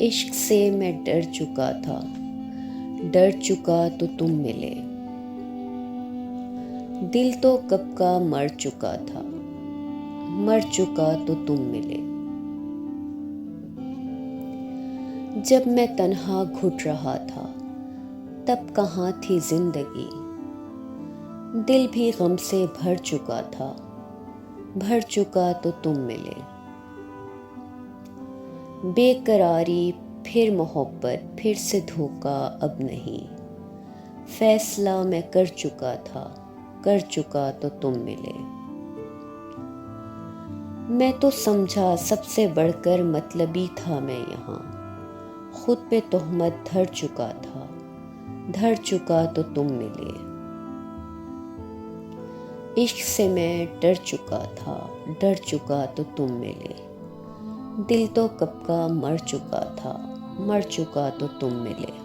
इश्क से मैं डर चुका था, डर चुका तो तुम मिले। दिल तो कब का मर चुका था, मर चुका तो तुम मिले। जब मैं तन्हा घुट रहा था, तब कहाँ थी जिंदगी। दिल भी गम से भर चुका था, भर चुका तो तुम मिले। बेकरारी फिर मोहब्बत, फिर से धोखा अब नहीं। फैसला मैं कर चुका था, कर चुका तो तुम मिले। मैं तो समझा सबसे बढ़कर मतलबी था मैं यहाँ। खुद पे तोहमत धर चुका था, धर चुका तो तुम मिले। इश्क से मैं डर चुका था, डर चुका तो तुम मिले। दिल तो कब का मर चुका था, मर चुका तो तुम मिले।